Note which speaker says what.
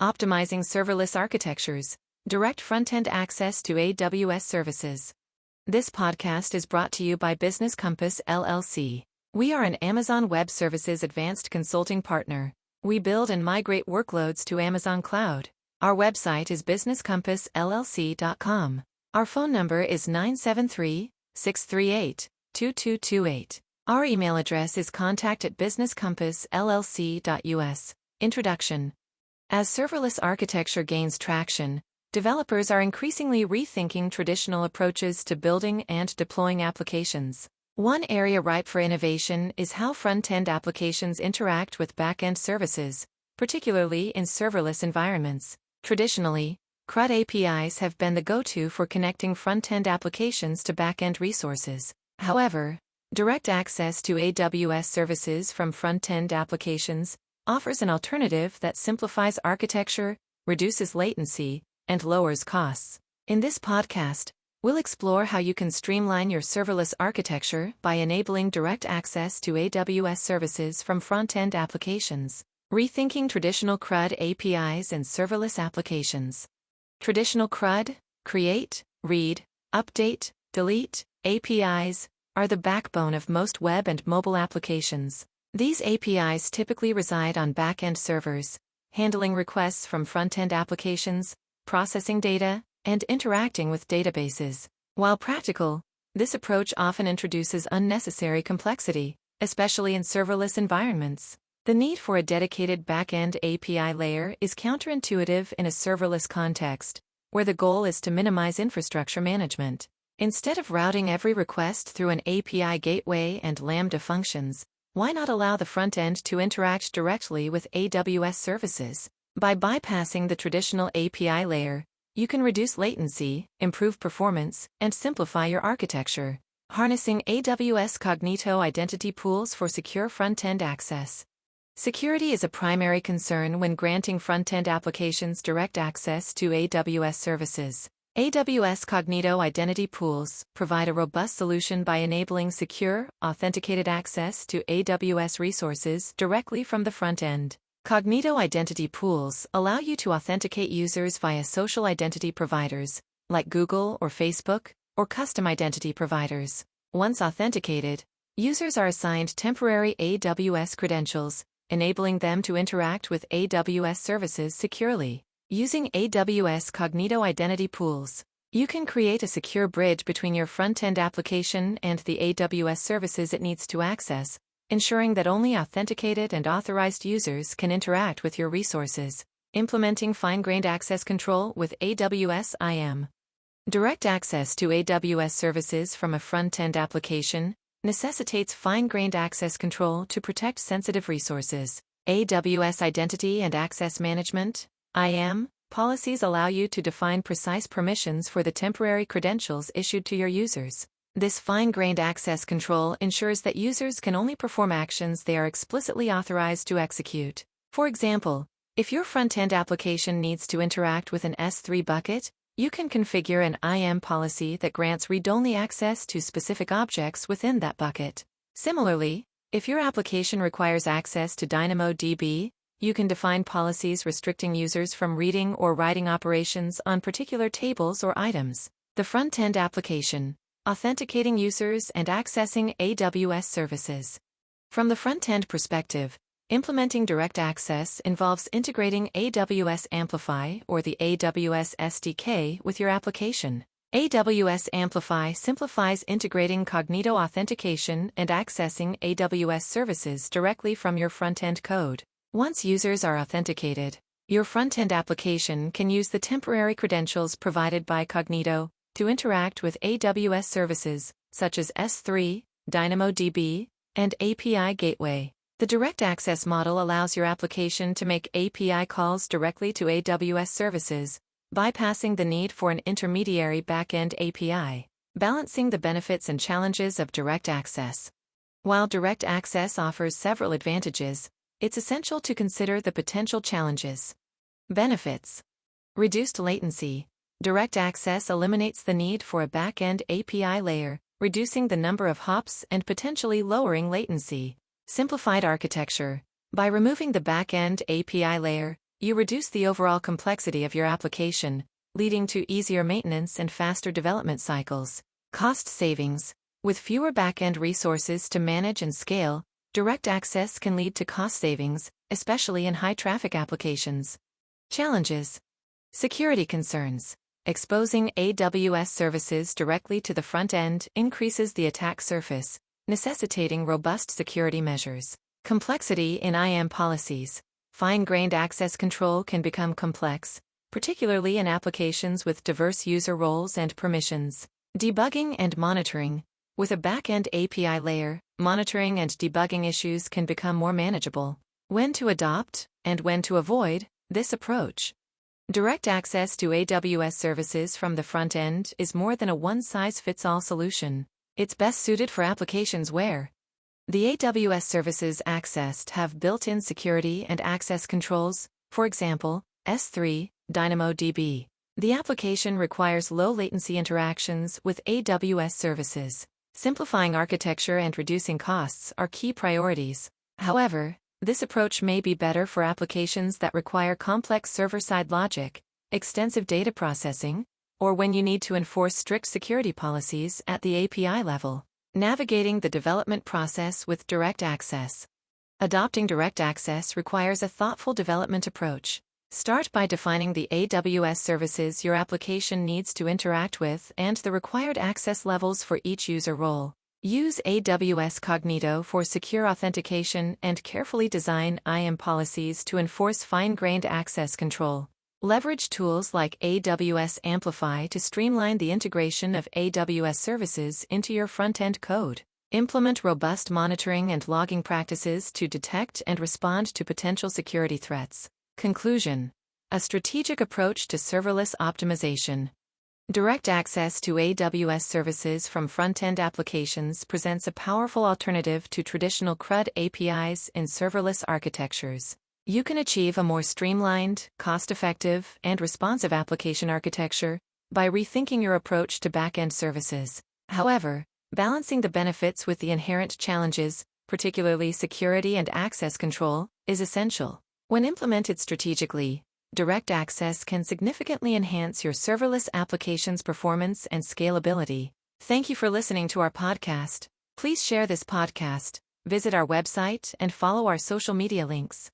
Speaker 1: Optimizing serverless architectures, direct front-end access to AWS services. This podcast is brought to you by Business Compass LLC. We are an Amazon Web Services advanced consulting partner. We build and migrate workloads to Amazon Cloud. Our website is businesscompassllc.com. Our phone number is 973-638-2228. Our email address is contact@businesscompassllc.us. Introduction. As serverless architecture gains traction, developers are increasingly rethinking traditional approaches to building and deploying applications. One area ripe for innovation is how front-end applications interact with backend services, particularly in serverless environments. Traditionally, CRUD APIs have been the go-to for connecting front-end applications to backend resources. However, direct access to AWS services from front-end applications offers an alternative that simplifies architecture, reduces latency, and lowers costs. In this podcast, we'll explore how you can streamline your serverless architecture by enabling direct access to AWS services from front-end applications. Rethinking traditional CRUD APIs and serverless applications. Traditional CRUD, create, read, update, delete, APIs, are the backbone of most web and mobile applications. These APIs typically reside on backend servers, handling requests from front-end applications, processing data, and interacting with databases. While practical, this approach often introduces unnecessary complexity, especially in serverless environments. The need for a dedicated backend API layer is counterintuitive in a serverless context, where the goal is to minimize infrastructure management. Instead of routing every request through an API gateway and Lambda functions, why not allow the front end to interact directly with AWS services? By bypassing the traditional API layer, you can reduce latency, improve performance, and simplify your architecture. Harnessing AWS Cognito identity pools for secure front-end access. Security is a primary concern when granting front-end applications direct access to AWS services. AWS Cognito identity pools provide a robust solution by enabling secure, authenticated access to AWS resources directly from the front end. Cognito identity pools allow you to authenticate users via social identity providers, like Google or Facebook, or custom identity providers. Once authenticated, users are assigned temporary AWS credentials, enabling them to interact with AWS services securely. Using AWS Cognito identity pools, you can create a secure bridge between your front-end application and the AWS services it needs to access, ensuring that only authenticated and authorized users can interact with your resources. Implementing fine-grained access control with AWS IAM. Direct access to AWS services from a front-end application necessitates fine-grained access control to protect sensitive resources. AWS Identity and Access Management (IAM) policies allow you to define precise permissions for the temporary credentials issued to your users. This fine-grained access control ensures that users can only perform actions they are explicitly authorized to execute. For example, if your front-end application needs to interact with an S3 bucket, you can configure an IAM policy that grants read-only access to specific objects within that bucket. Similarly, if your application requires access to DynamoDB, you can define policies restricting users from reading or writing operations on particular tables or items. The front-end application, authenticating users and accessing AWS services. From the front-end perspective, implementing direct access involves integrating AWS Amplify or the AWS SDK with your application. AWS Amplify simplifies integrating Cognito authentication and accessing AWS services directly from your front-end code. Once users are authenticated, your front-end application can use the temporary credentials provided by Cognito to interact with AWS services, such as S3, DynamoDB, and API Gateway. The direct access model allows your application to make API calls directly to AWS services, bypassing the need for an intermediary backend API. Balancing the benefits and challenges of direct access. While direct access offers several advantages, it's essential to consider the potential challenges. Benefits. Reduced latency. Direct access eliminates the need for a backend API layer, reducing the number of hops and potentially lowering latency. Simplified architecture. By removing the backend API layer, You reduce the overall complexity of your application, leading to easier maintenance and faster development cycles. Cost savings. With fewer backend resources to manage and scale, direct access can lead to cost savings, especially in high-traffic applications. Challenges. Security concerns. Exposing AWS services directly to the front end increases the attack surface, necessitating robust security measures. Complexity in IAM policies. Fine-grained access control can become complex, particularly in applications with diverse user roles and permissions. Debugging and monitoring. With a backend API layer, monitoring and debugging issues can become more manageable. When to adopt, and when to avoid, this approach. Direct access to AWS services from the front end is more than a one-size-fits-all solution. It's best suited for applications where the AWS services accessed have built-in security and access controls, for example, S3, DynamoDB. The application requires low-latency interactions with AWS services. Simplifying architecture and reducing costs are key priorities. However, this approach may be better for applications that require complex server-side logic, extensive data processing, or when you need to enforce strict security policies at the API level. Navigating the development process with direct access. Adopting direct access requires a thoughtful development approach. Start by defining the AWS services your application needs to interact with and the required access levels for each user role. Use AWS Cognito for secure authentication and carefully design IAM policies to enforce fine-grained access control. Leverage tools like AWS Amplify to streamline the integration of AWS services into your front-end code. Implement robust monitoring and logging practices to detect and respond to potential security threats. Conclusion. A strategic approach to serverless optimization. Direct access to AWS services from front-end applications presents a powerful alternative to traditional CRUD APIs in serverless architectures. You can achieve a more streamlined, cost-effective, and responsive application architecture by rethinking your approach to backend services. However, balancing the benefits with the inherent challenges, particularly security and access control, is essential. When implemented strategically, direct access can significantly enhance your serverless application's performance and scalability. Thank you for listening to our podcast. Please share this podcast, visit our website, and follow our social media links.